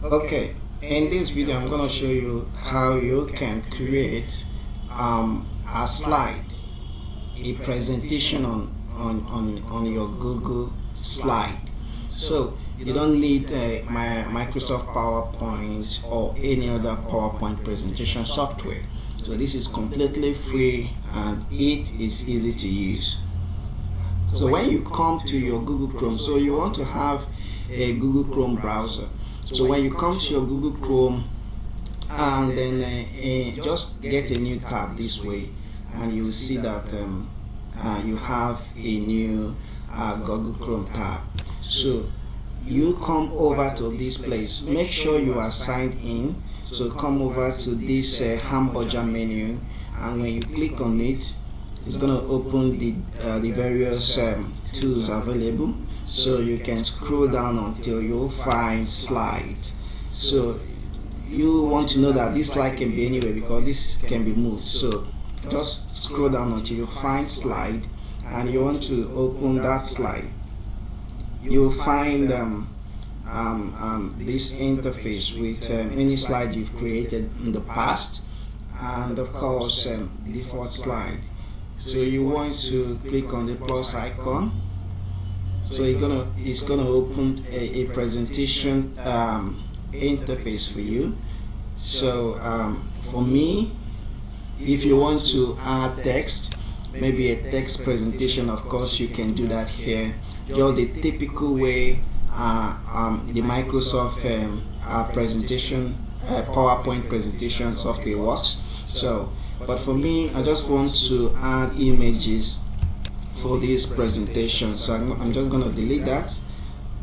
Okay, in this video I'm going to show you how you can create a slide, a presentation on your Google slide. So you don't need my Microsoft PowerPoint or any other PowerPoint presentation software. So this is completely free and it is easy to use. So when you come to your Google Chrome, so you want to have a Google Chrome browser. So when you come to your Google Chrome, and then just get a new tab this way, and you will see that you have a new Google Chrome tab. So you come over to this place, make sure you are signed in. So come over to this hamburger menu, and when you click on it, it's going to open the various tools available. So you can scroll down until you find slide. So you want to know that this slide can be anywhere because this can be moved. So just scroll down until you find slide, and you want to open that slide. You'll find this interface with any slide you've created in the past, and of course default slide. So you want to click on the plus icon. So it's gonna open a presentation interface for you. So for me, if you want to add text, maybe a text presentation, of course you can do that here. Just the typical way the Microsoft presentation PowerPoint presentation software works. So but for me, I just want to add images for this presentation, so I'm just going to delete that.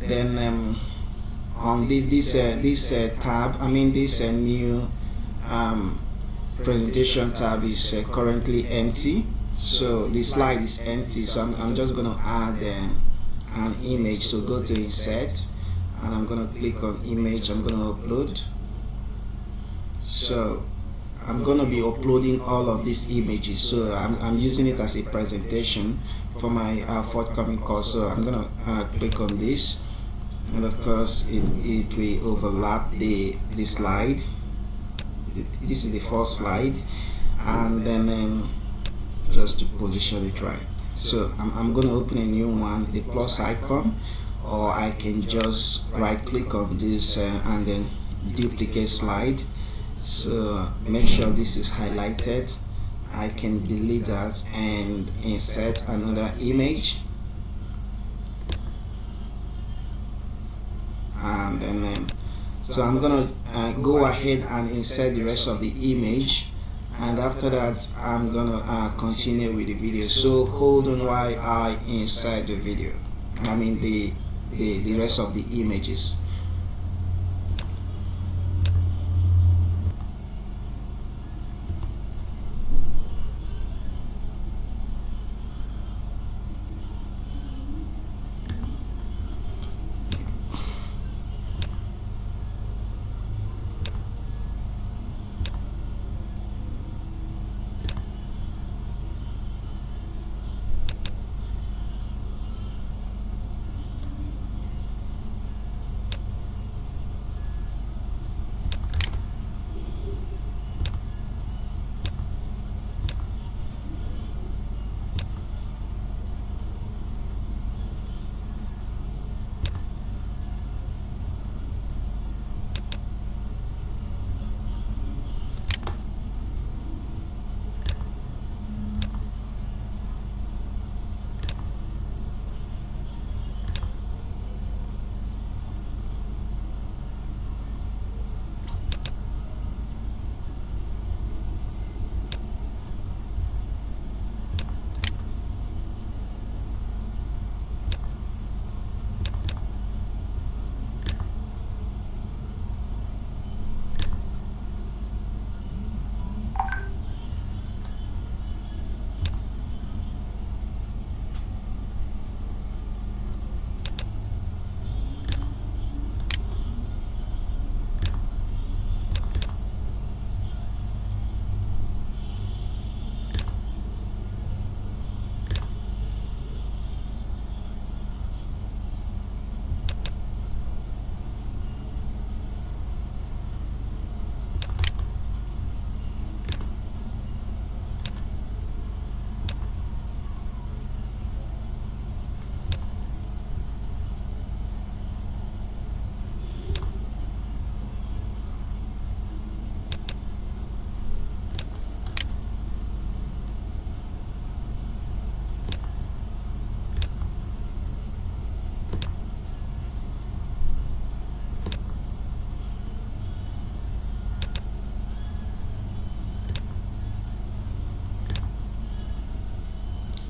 Then on this tab, this new presentation tab is currently empty, so the slide is empty. So I'm just going to add an image. So go to insert, and I'm going to click on image. I'm going to upload. So I'm going to be uploading all of these images, so I'm using it as a presentation for my forthcoming course. So I'm going to click on this, and of course it will overlap the slide. This is the first slide, and then just to position it right. So I'm going to open a new one, the plus icon, or I can just right click on this and then duplicate slide. So make sure this is highlighted. I can delete that and insert another image, and then so I'm gonna go ahead and insert the rest of the image, and after that I'm gonna continue with the video. So hold on while I insert the video, the rest of the images.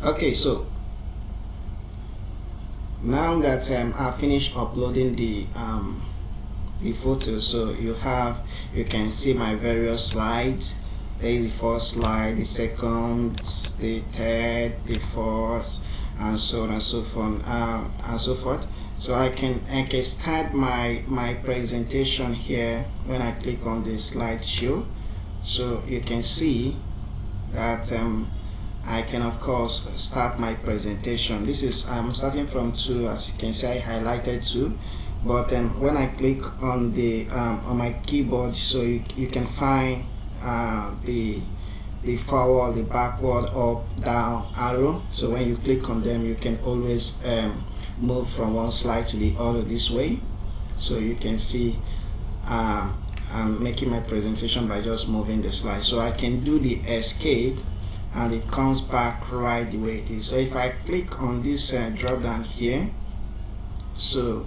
Okay, so now that I finished uploading the photo, so you can see my various slides. There is the first slide, the second, the third, the fourth, and so on and so forth. So I can start my presentation here when I click on the slideshow. So you can see that I can of course start my presentation. I'm starting from 2, as you can see I highlighted 2, but when I click on the on my keyboard, so you can find the forward, the backward, up, down arrow. So when you click on them, you can always move from one slide to the other this way. So you can see I'm making my presentation by just moving the slide. So I can do the escape and it comes back right the way it is. So if I click on this drop down here, so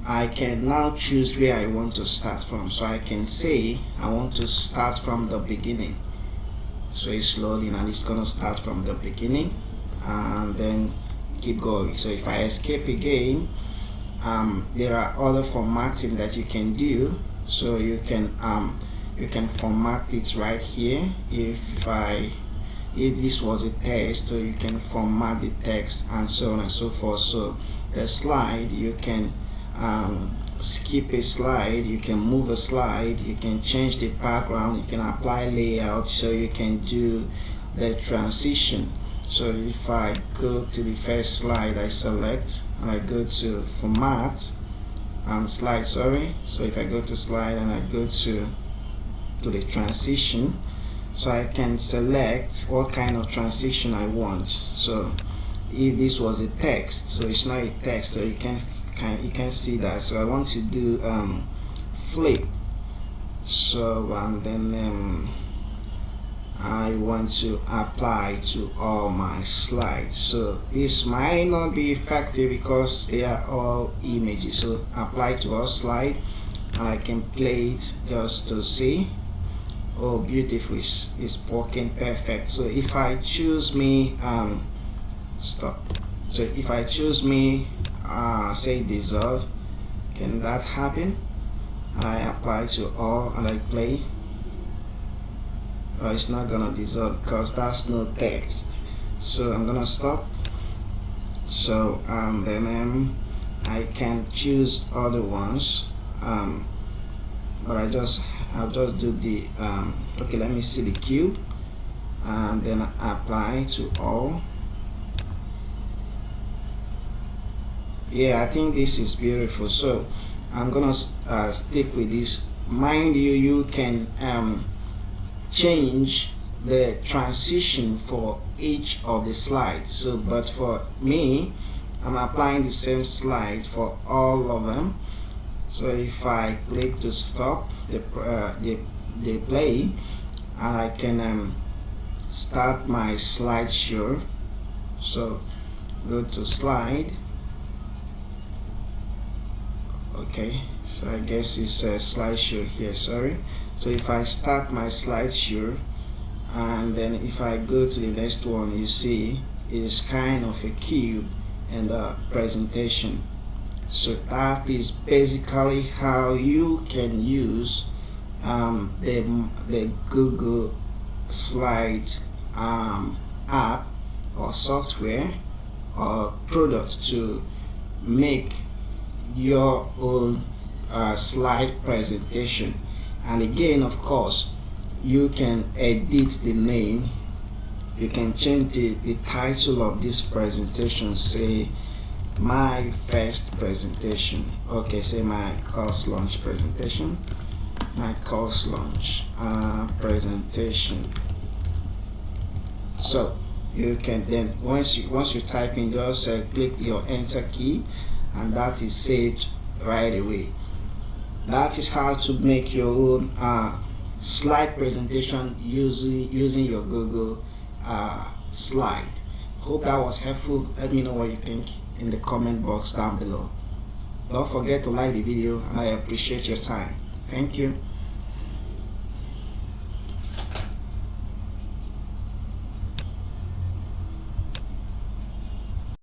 I can now choose where I want to start from. So I can say I want to start from the beginning. So it's loading and it's gonna start from the beginning and then keep going. So if I escape again, there are other formatting that you can do. So you can format it right here. If this was a text, so you can format the text and so on and so forth. So the slide, you can skip a slide, you can move a slide, you can change the background, you can apply layout, so you can do the transition. So if I go to the first slide, I select and I go to format and slide, sorry. So if I go to slide and I go to the transition, so I can select what kind of transition I want. So if this was a text, so it's not a text, so you can see that. So I want to do flip. So and then I want to apply to all my slides. So this might not be effective because they are all images. So apply to all slide and I can play it just to see. Oh, beautiful, it's working perfect. So if I choose me stop. So if I choose me say dissolve, can that happen? And I apply to all and I play. It's not gonna dissolve because that's no text. So I'm gonna stop. So then I can choose other ones, but I'll just do the okay, let me see the cube and then apply to all. Yeah, I think this is beautiful. So I'm gonna stick with this. Mind you, you can change the transition for each of the slides. So but for me, I'm applying the same slide for all of them. So if I click to stop the play, and I can start my slideshow. So go to slide. Okay, so I guess it's a slideshow here, sorry. So if I start my slideshow and then if I go to the next one, you see it's kind of a cube and a presentation. So that is basically how you can use the Google Slide app or software or product to make your own slide presentation. And again, of course, you can edit the name, you can change the title of this presentation, say my first presentation. Okay, say my course launch presentation, my course launch presentation. So you can then once you type in, just click your enter key and that is saved right away. That is how to make your own slide presentation using your Google Slide. Hope that was helpful. Let me know what you think in the comment box down below. Don't forget to like the video and I appreciate your time. Thank you.